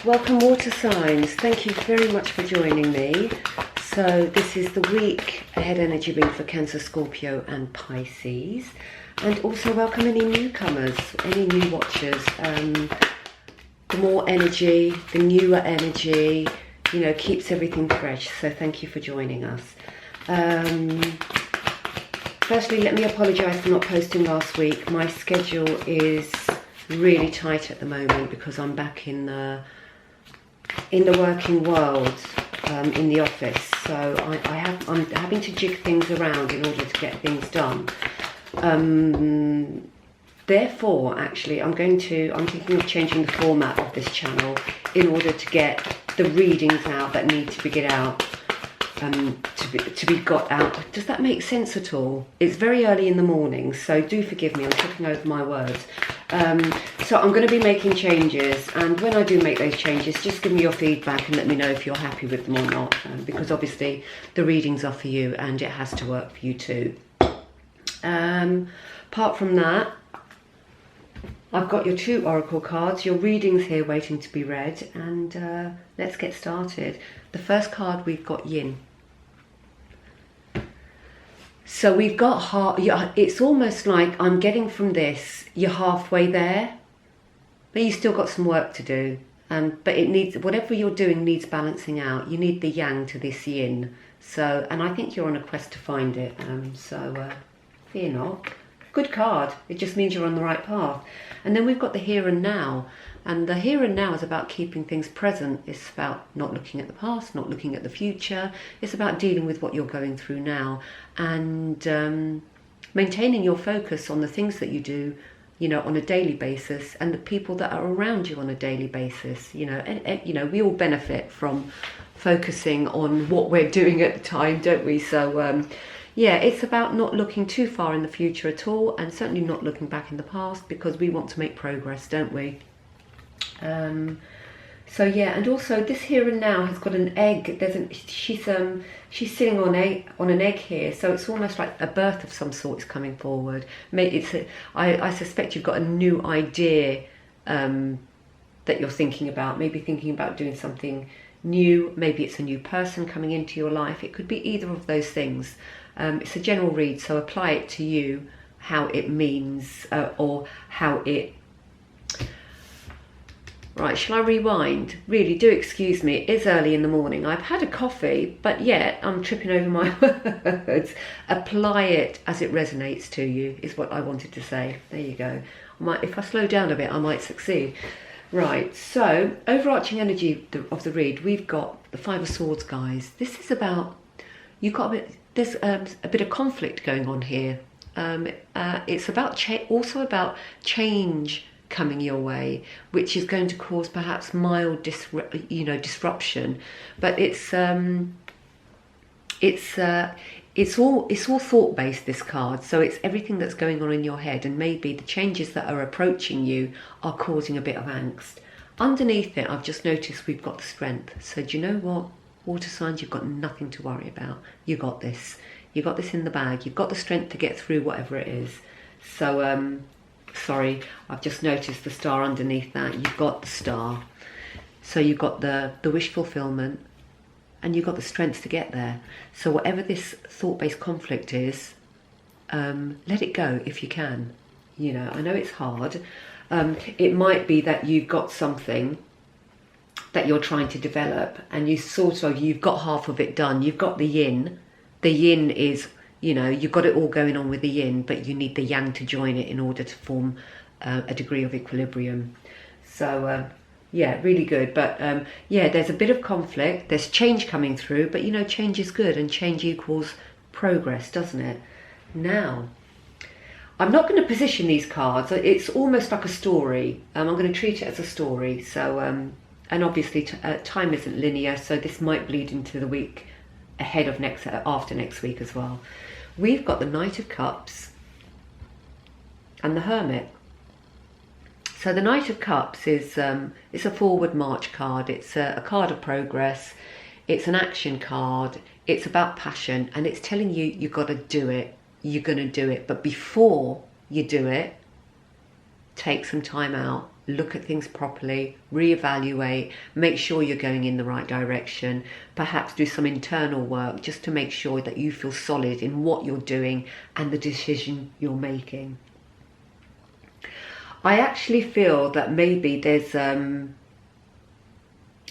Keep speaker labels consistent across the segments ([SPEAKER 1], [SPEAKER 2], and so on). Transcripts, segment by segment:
[SPEAKER 1] welcome water signs. Thank you very much for joining me. So this is the week ahead energy read for Cancer, Scorpio and Pisces. And also welcome any newcomers, any new watchers. The more energy, the newer energy, you know, keeps everything fresh. So thank you for joining us. Firstly, let me apologise for not posting last week. My schedule is really tight at the moment because I'm back in the working world, in the office. So I'm having to jig things around in order to get things done. Therefore, actually, I'm thinking of changing the format of this channel in order to get the readings out that need to be get out. To be got out. Does that make sense at all? It's very early in the morning, so do forgive me, I'm tripping over my words. So I'm going to be making changes, and when I do make those changes, just give me your feedback and let me know if you're happy with them or not, because obviously the readings are for you and it has to work for you too. Apart from that, I've got your 2 oracle cards, your readings here waiting to be read, and let's get started. The first card, we've got Yin. So we've got it's almost like I'm getting from this, you're halfway there, but you still got some work to do. But it needs, whatever you're doing needs balancing out. You need the yang to this yin. So, and I think you're on a quest to find it. Fear not. Good card. It just means you're on the right path. And then we've got the here and now. And the here and now is about keeping things present. It's about not looking at the past, not looking at the future. It's about dealing with what you're going through now and maintaining your focus on the things that you do, you know, on a daily basis, and the people that are around you on a daily basis. You know, and you know, we all benefit from focusing on what we're doing at the time, don't we? So yeah, it's about not looking too far in the future at all, and certainly not looking back in the past, because we want to make progress, don't we? So yeah, and also this here and now has got an egg. She's sitting on an egg here, so it's almost like a birth of some sort is coming forward. I suspect you've got a new idea that you're thinking about. Maybe thinking about doing something new. Maybe it's a new person coming into your life. It could be either of those things. It's a general read, so apply it to you, how it means or how it. Right, shall I rewind? Really, do excuse me, it is early in the morning. I've had a coffee, but yet I'm tripping over my words. Apply it as it resonates to you, is what I wanted to say. There you go. If I slow down a bit, I might succeed. Right, so, overarching energy of the read, we've got the 5 of Swords, guys. This is about, there's a bit of conflict going on here. It's about also about change coming your way, which is going to cause perhaps mild disruption, but it's all thought-based, this card. So it's everything that's going on in your head, and maybe the changes that are approaching you are causing a bit of angst. Underneath it, I've just noticed we've got the Strength. So do you know what, water signs, you've got nothing to worry about. You got this. You got this in the bag. You've got the strength to get through whatever it is. So sorry, I've just noticed the star underneath that. You've got the star. So you've got the wish fulfillment, and you've got the strength to get there. So whatever this thought-based conflict is, let it go if you can. You know, I know it's hard. It might be that you've got something that you're trying to develop, and you've got half of it done. You've got the yin. The yin is, you know, you've got it all going on with the yin, but you need the yang to join it in order to form a degree of equilibrium. So yeah, really good. But yeah, there's a bit of conflict. There's change coming through, but you know, change is good, and change equals progress, doesn't it? Now, I'm not going to position these cards. It's almost like a story. I'm going to treat it as a story. So, and obviously time isn't linear, so this might bleed into the week ahead of after next week as well. We've got the Knight of Cups and the Hermit. So the Knight of Cups is it's a forward march card. It's a card of progress. It's an action card. It's about passion, and it's telling you you've got to do it. You're going to do it, but before you do it, take some time out, look at things properly, reevaluate, make sure you're going in the right direction, perhaps do some internal work just to make sure that you feel solid in what you're doing and the decision you're making. I actually feel that maybe there's,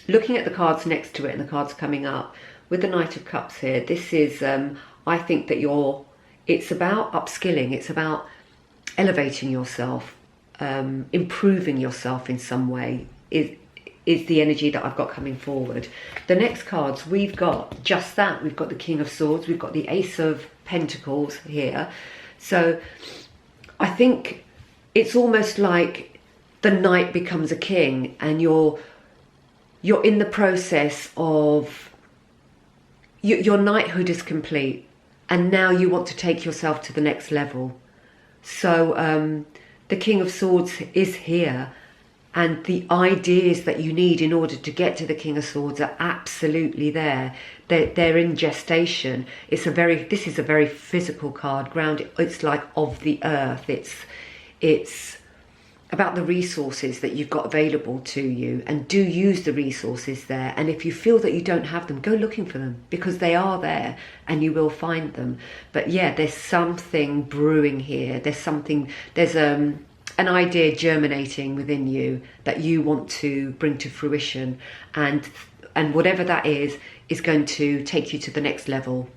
[SPEAKER 1] looking at the cards next to it and the cards coming up, with the Knight of Cups here, this is, I think that it's about upskilling, it's about elevating yourself, improving yourself in some way, is the energy that I've got coming forward. The next cards, we've got just that. We've got the King of Swords, we've got the Ace of Pentacles here. So I think it's almost like the knight becomes a king, and you're in the process of, your knighthood is complete, and now you want to take yourself to the next level. So the King of Swords is here, and the ideas that you need in order to get to the King of Swords are absolutely there. They're in gestation. This is a very physical card, grounded. It's like of the earth. It's about the resources that you've got available to you, and do use the resources there. And if you feel that you don't have them, go looking for them, because they are there and you will find them. But yeah, there's something brewing here. There's an idea germinating within you that you want to bring to fruition, and whatever that is going to take you to the next level.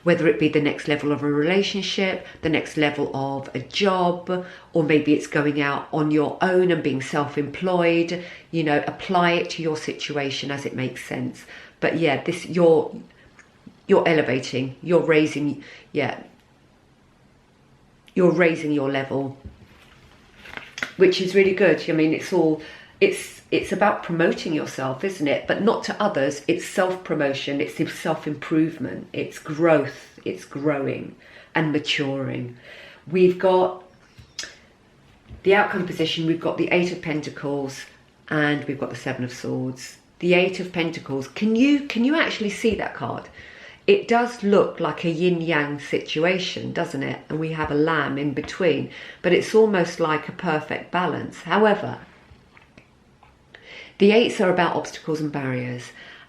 [SPEAKER 1] Whether it be the next level of a relationship, the next level of a job, or maybe it's going out on your own and being self-employed. You know, apply it to your situation as it makes sense. But yeah, you're elevating, you're raising your level, which is really good. I mean, it's about promoting yourself, isn't it? But not to others. It's self-promotion, it's self-improvement, it's growth, it's growing and maturing. We've got the outcome position, we've got the Eight of Pentacles, and we've got the Seven of Swords. The Eight of Pentacles, can you actually see that card? It does look like a yin-yang situation, doesn't it? And we have a lamb in between, but it's almost like a perfect balance. However, the eights are about obstacles and barriers,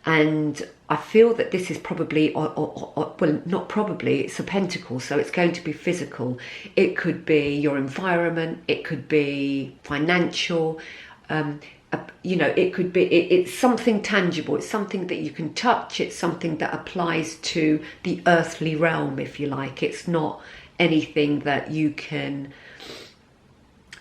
[SPEAKER 1] and I feel that this is probably, well, not probably, it's a pentacle, so it's going to be physical. It could be your environment, it could be financial, you know, it could be, it's something tangible, it's something that you can touch, it's something that applies to the earthly realm, if you like. It's not anything that you can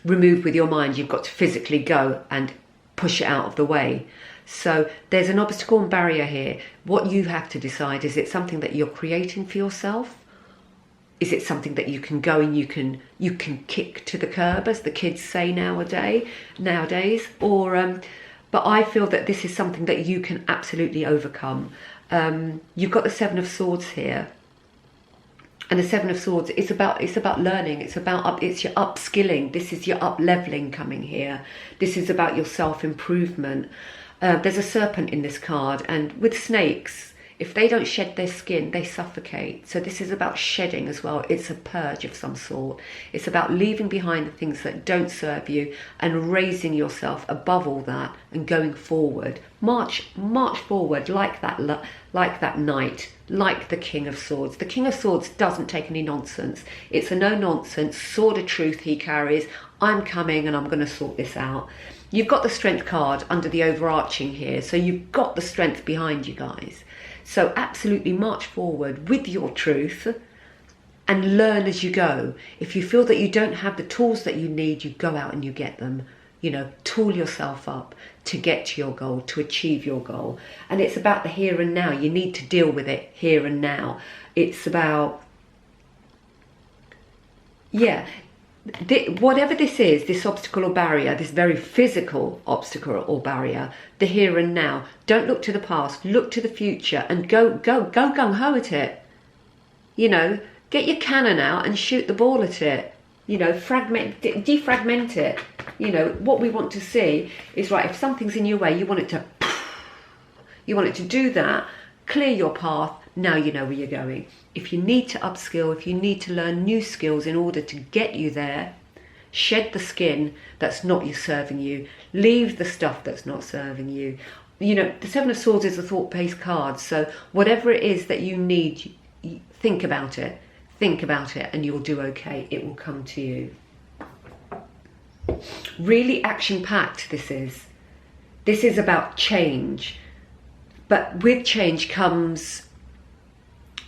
[SPEAKER 1] remove with your mind. You've got to physically go and push it out of the way. So there's an obstacle and barrier here. What you have to decide, is it something that you're creating for yourself? Is it something that you can go and you can kick to the curb, as the kids say nowadays? Or but I feel that this is something that you can absolutely overcome. You've got the Seven of Swords here. And the Seven of Swords, it's about learning. It's your upskilling. This is your up-leveling coming here. This is about your self-improvement. There's a serpent in this card, and with snakes, if they don't shed their skin, they suffocate. So this is about shedding as well. It's a purge of some sort. It's about leaving behind the things that don't serve you and raising yourself above all that and going forward. March forward like that knight, like the King of Swords. The King of Swords doesn't take any nonsense. It's a no-nonsense sword of truth he carries. I'm coming and I'm going to sort this out. You've got the Strength card under the overarching here, so you've got the strength behind you guys. So absolutely march forward with your truth and learn as you go. If you feel that you don't have the tools that you need, you go out and you get them. You know, tool yourself up to get to your goal, to achieve your goal. And it's about the here and now. You need to deal with it here and now. It's about, yeah, whatever this is, this obstacle or barrier, this very physical obstacle or barrier, the here and now. Don't look to the past, look to the future, and go gung-ho at it. You know, get your cannon out and shoot the ball at it. You know, defragment it. You know, what we want to see is, right, if something's in your way, you want it to do that, clear your path. Now you know where you're going. If you need to upskill, if you need to learn new skills in order to get you there, Shed the skin that's not serving you. Leave the stuff that's not serving you. You know, the Seven of Swords is a thought-based card, so whatever it is that you need, think about it. Think about it and you'll do okay. It will come to you. Really action-packed this is. This is about change. But with change comes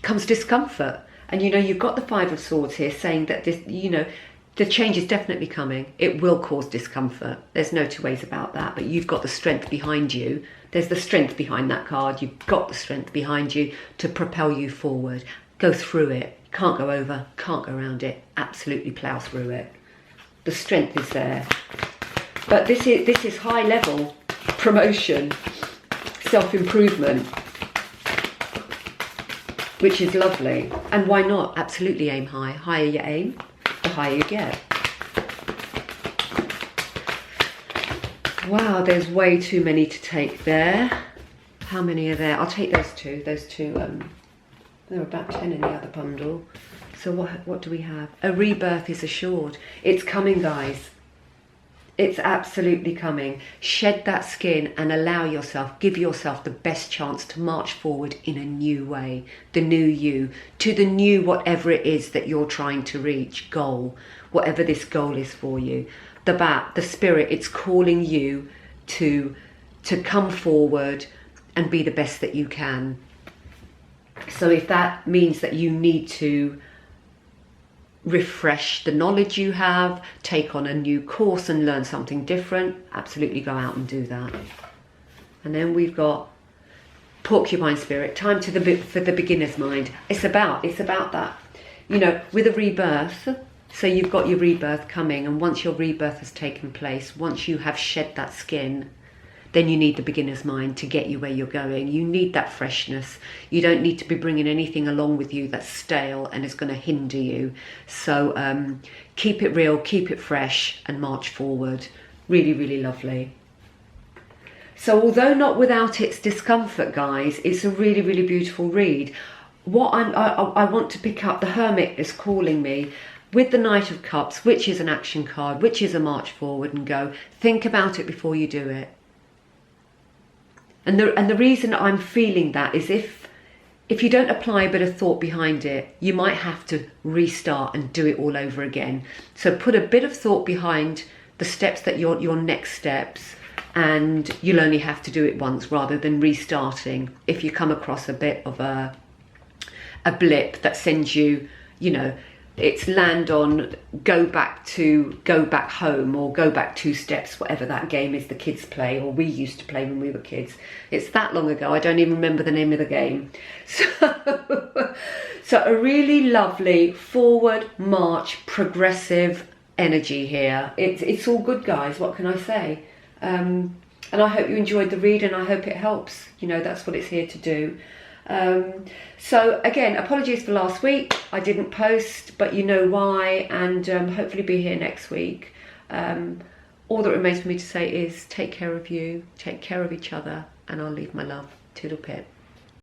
[SPEAKER 1] discomfort. And you know, you've got the Five of Swords here saying that this, you know, the change is definitely coming. It will cause discomfort. There's no two ways about that. But you've got the strength behind you. There's the strength behind that card. You've got the strength behind you to propel you forward. Go through it. Can't go over, can't go around it. Absolutely plough through it. The strength is there. But this is high level promotion, self-improvement, which is lovely. And why not? Absolutely aim high. Higher you aim, the higher you get. Wow, there's way too many to take there. How many are there? I'll take those two. Those two, there are about 10 in the other bundle. So what do we have? A rebirth is assured. It's coming, guys. It's absolutely coming. Shed that skin and allow yourself, give yourself the best chance to march forward in a new way. The new you. To the new whatever it is that you're trying to reach. Goal. Whatever this goal is for you. The bat, the spirit, it's calling you to come forward and be the best that you can. So if that means that you need to refresh the knowledge you have, take on a new course and learn something different, absolutely go out and do that. And then we've got porcupine spirit, time for the beginner's mind. It's about that, you know, with a rebirth. So you've got your rebirth coming, and once your rebirth has taken place, once you have shed that skin, then you need the beginner's mind to get you where you're going. You need that freshness. You don't need to be bringing anything along with you that's stale and is going to hinder you. So keep it real, keep it fresh, and march forward. Really, really lovely. So although not without its discomfort, guys, it's a really, really beautiful read. What I want to pick up, the Hermit is calling me, with the Knight of Cups, which is an action card, which is a march forward and go. Think about it before you do it. And the reason I'm feeling that is if you don't apply a bit of thought behind it, you might have to restart and do it all over again. So put a bit of thought behind the steps that your next steps, and you'll only have to do it once rather than restarting if you come across a bit of a blip that sends you, you know, it's land on go back home, or go back 2 steps, whatever that game is the kids play, or we used to play when we were kids. It's that long ago, I don't even remember the name of the game. So a really lovely forward march, progressive energy here. It's all good, guys, what can I say? And I hope you enjoyed the read, and I hope it helps. You know, that's what it's here to do. So again, apologies for last week. I didn't post, but you know why, and hopefully be here next week. All that remains for me to say is take care of you, take care of each other, and I'll leave my love. Toodle pip.